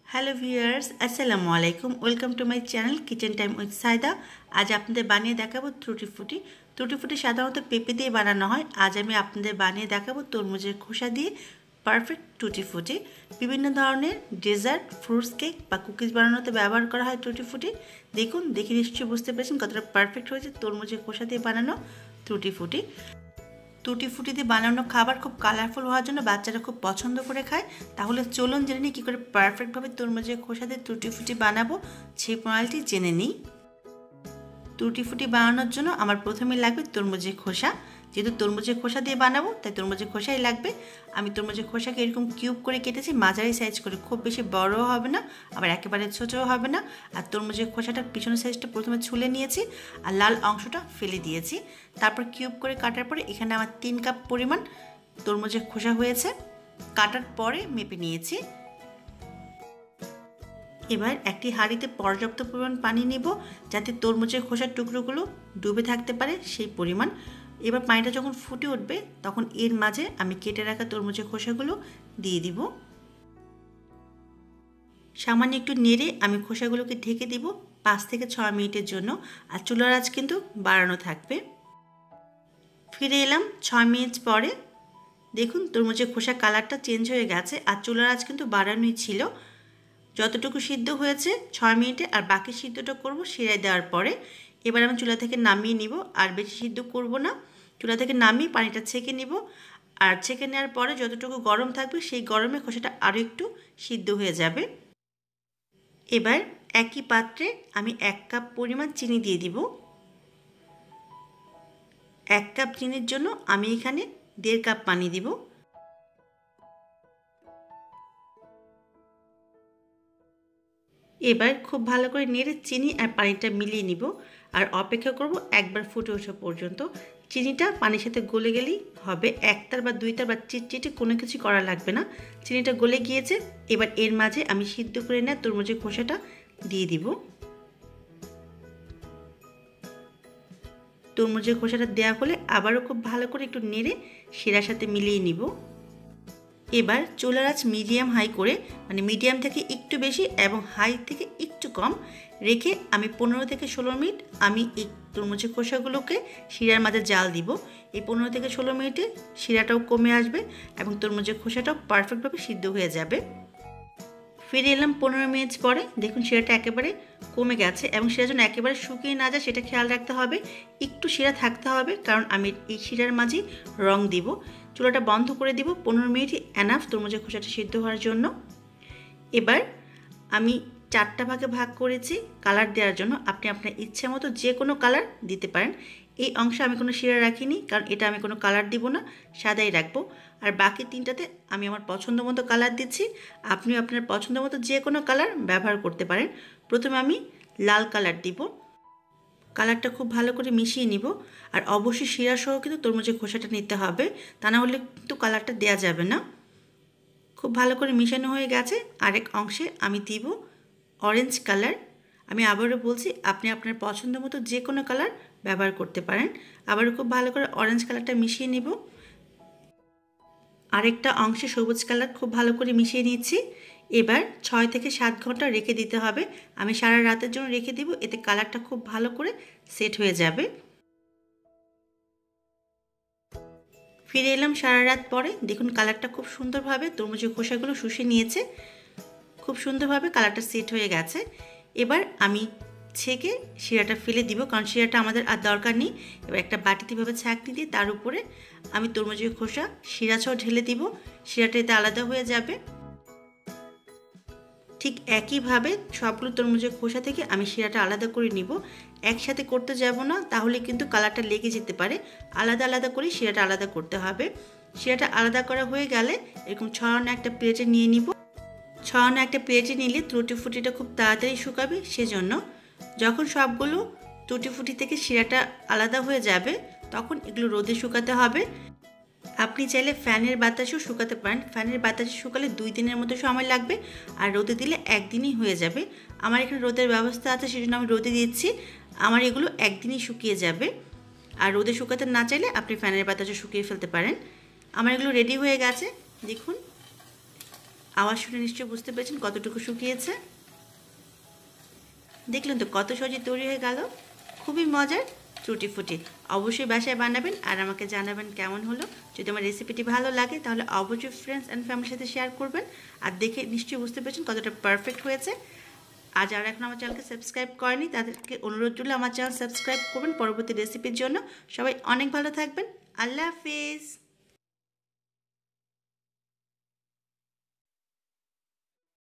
Hello viewers, আসসালামু আলাইকুম। Welcome to my channel kitchen time with Saida. আজ আপনাদের বানিয়ে দেখাবো ত্রুটি ফুটি। ত্রুটি ফুটি সাধারণত পেঁপে দিয়ে বানানো হয়। আজ আমি আপনাদের বানিয়ে দেখাবো তরমুজের খোসা দিয়ে পারফেক্ট টুটি ফুটি। বিভিন্ন ধরনের ডেজার্ট, ফ্রুটস কেক বা কুকিজ বানানোতে ব্যবহার করা হয় টুটি ফুটি। দেখে নিশ্চয়ই বুঝতে পেরেছেন কতটা পারফেক্ট হয়েছে তরমুজের খোসা দিয়ে বানানো ত্রুটি ফুটি। টুটি ফুটি দিয়ে বানানো খাবার খুব কালারফুল হওয়ার জন্য বাচ্চারা খুব পছন্দ করে খায়। তাহলে চলুন জেনে নিই কী করে পারফেক্টভাবে তরমুজের খোসা দিয়ে টুটি ফুটি বানাবো, সেই প্রণালীটি জেনে নিই। টুটি ফুটি বানানোর জন্য আমার প্রথমে লাগবে তরমুজের খোসা। যেহেতু তরমুজের খোসা দিয়ে বানাবো তাই তরমুজের খোসাই লাগবে। আমি তরমুজের খোসাকে এরকম কিউব করে কেটেছি, মাঝারি সাইজ করে, খুব বেশি বড়ও হবে না আবার একেবারে ছোটও হবে না। আর তরমুজের খোসাটার পিছনের সাইজটা প্রথমে ছুলে নিয়েছি আর লাল অংশটা ফেলে দিয়েছি। তারপর কিউব করে কাটার পরে এখানে আমার 3 কাপ পরিমাণ তরমুজের খোসা হয়েছে। কাটার পরে মেপে নিয়েছি। এবার একটি হাঁড়িতে পর্যাপ্ত পরিমাণ পানি নেব যাতে তরমুজের খোসার টুকরোগুলো ডুবে থাকতে পারে সেই পরিমাণ। এবার পানিটা যখন ফুটে উঠবে তখন এর মাঝে আমি কেটে রাখা তরমুজের খোসাগুলো দিয়ে দিব। সামান্য একটু নেড়ে আমি খোসাগুলোকে ঢেকে দিব 5 থেকে 6 মিনিটের জন্য। আর চুলার আঁচ কিন্তু বাড়ানো থাকবে। ফিরে এলাম 6 মিনিট পরে। দেখুন তরমুজের খোসা কালারটা চেঞ্জ হয়ে গেছে আর চুলার আঁচ কিন্তু বাড়ানোই ছিল। যতটুকু সিদ্ধ হয়েছে 6 মিনিটে, আর বাকি সিদ্ধটা করব শিরায় দেওয়ার পরে। এবার আমি চুলা থেকে নামিয়ে নিব, আর বেশি সিদ্ধ করব না। চুলা থেকে নামিয়ে পানিটা ছেঁকে নিব, আর ছেঁকে নেওয়ার পরে যতটুকু গরম থাকবে সেই গরমে খোসাটা আরও একটু সিদ্ধ হয়ে যাবে। এবার একই পাত্রে আমি 1 কাপ পরিমাণ চিনি দিয়ে দিব। 1 কাপ চিনির জন্য আমি এখানে 1.5 কাপ পানি দিব। এবার খুব ভালো করে নেড়ে চিনি আর পানিটা মিলিয়ে নিব, আর অপেক্ষা করব একবার ফুটে ওঠা পর্যন্ত। চিনিটা পানির সাথে গলে গেলেই হবে, একতার বা দুইতার বা চিটচিটে কোনো কিছু করা লাগবে না। চিনিটা গলে গিয়েছে। এবার এর মাঝে আমি সিদ্ধ করে নেওয়া তরমুজের খোসাটা দিয়ে দিব। তরমুজের খোসাটা দেওয়া হলে আবারও খুব ভালো করে একটু নেড়ে শিরার সাথে মিলিয়ে নিব। এবার চুলার আঁচ মিডিয়াম হাই করে, মানে মিডিয়াম থেকে একটু বেশি এবং হাই থেকে একটু কম রেখে আমি 15 থেকে 16 মিনিট আমি এই তরমুজের খোসাগুলোকে শিরার মাঝে জাল দিব। এই 15 থেকে 16 মিনিটে শিরাটাও কমে আসবে এবং তরমুজের খোসাটাও পারফেক্টভাবে সিদ্ধ হয়ে যাবে। ফিরে এলাম 15 মিনিট পরে। দেখুন শিরাটা একেবারে কমে গেছে এবং শিরা যেন একেবারে শুকিয়ে না যায় সেটা খেয়াল রাখতে হবে। একটু শিরা থাকতে হবে কারণ আমি এই শিরার মাঝে রং দিব। চুলাটা বন্ধ করে দিব। 15 মিনিটই এনাফ তরমুজের খোসাটা সিদ্ধ হওয়ার জন্য। এবার আমি 4টা ভাগে ভাগ করেছি কালার দেওয়ার জন্য। আপনি আপনার ইচ্ছে মতো যে কোনো কালার দিতে পারেন। এই অংশে আমি কোনো শিরা রাখিনি কারণ এটা আমি কোনো কালার দিব না, সাদাই রাখবো। আর বাকি 3টাতে আমি আমার পছন্দ মতো কালার দিচ্ছি। আপনি আপনার পছন্দ মতো যে কোনো কালার ব্যবহার করতে পারেন। প্রথমে আমি লাল কালার দিব। কালারটা খুব ভালো করে মিশিয়ে নিব। আর অবশ্যই শিরা সহ কিন্তু তরমুজের খোসাটা নিতে হবে, তা না হলে কিন্তু কালারটা দেওয়া যাবে না। খুব ভালো করে মিশানো হয়ে গেছে। আরেক অংশে আমি দিব অরেঞ্জ কালার। আমি আবারও বলছি আপনি আপনার পছন্দ মতো যে কোনো কালার ব্যবহার করতে পারেন। আবারও খুব ভালো করে অরেঞ্জ কালারটা মিশিয়ে নিব। আরেকটা অংশে সবুজ কালার খুব ভালো করে মিশিয়ে নিচ্ছি। এবার 6 থেকে 7 ঘন্টা রেখে দিতে হবে। আমি সারা রাতের জন্য রেখে দিব, এতে কালারটা খুব ভালো করে সেট হয়ে যাবে। ফিরে এলাম সারা রাত পরে। দেখুন কালারটা খুব সুন্দরভাবে তরমুজের খোসাগুলো শুষে নিয়েছে। খুব সুন্দরভাবে কালারটা সেট হয়ে গেছে। এবার আমি ছেঁকে শিরাটা ফেলে দিব কারণ শিরাটা আমাদের আর দরকার নেই। এবার একটা বাটিতে ভাবে ছাঁকনি দিয়ে তার উপরে আমি তরমুজের খোসা শিরা সহ ঢেলে দিব। শিরাটা এতে আলাদা হয়ে যাবে। ঠিক একইভাবে সবগুলো তরমুজের খোসা থেকে আমি শিরাটা আলাদা করে নিব। একসাথে করতে যাব না, তাহলে কিন্তু কালারটা লেগে যেতে পারে। আলাদা আলাদা করে শিরাটা আলাদা করতে হবে। শিরাটা আলাদা করা হয়ে গেলে এরকম ছড়ানো একটা প্লেটে নিয়ে নিব। ছড়ানো একটা প্লেটে নিলে ত্রুটি ফুটিটা খুব তাড়াতাড়ি শুকাবে। সেজন্য যখন সবগুলো ত্রুটি ফুটি থেকে শিরাটা আলাদা হয়ে যাবে তখন এগুলো রোদে শুকাতে হবে। আপনি চাইলে ফ্যানের বাতাসেও শুকাতে পারেন। ফ্যানের বাতাসে শুকালে 2 দিনের মতো সময় লাগবে, আর রোদে দিলে 1 দিনই হয়ে যাবে। আমার এখানে রোদের ব্যবস্থা আছে সেজন্য আমি রোদে দিচ্ছি। আমার এগুলো 1 দিনই শুকিয়ে যাবে। আর রোদে শুকাতে না চাইলে আপনি ফ্যানের বাতাসে শুকিয়ে ফেলতে পারেন। আমার এগুলো রেডি হয়ে গেছে। দেখুন আওয়াজ শুনে নিশ্চয়ই বুঝতে পেরেছেন কতটুকু শুকিয়েছে। দেখলেন তো কত সহজে তৈরি হয়ে গেল, খুবই মজার টুটি ফুটি। অবশ্যই বাসায় বানাবেন আর আমাকে জানাবেন কেমন হলো। যদি আমার রেসিপিটি ভালো লাগে তাহলে অবশ্যই ফ্রেন্ডস অ্যান্ড ফ্যামিলির সাথে শেয়ার করবেন। আর দেখে নিশ্চয়ই বুঝতে পেরেছেন কতটা পারফেক্ট হয়েছে। আর যারা এখন আমার চ্যানেলকে সাবস্ক্রাইব করেনি তাদেরকে অনুরোধ করলে আমার চ্যানেল সাবস্ক্রাইব করবেন পরবর্তী রেসিপির জন্য। সবাই অনেক ভালো থাকবেন। আল্লাহ হাফিজ।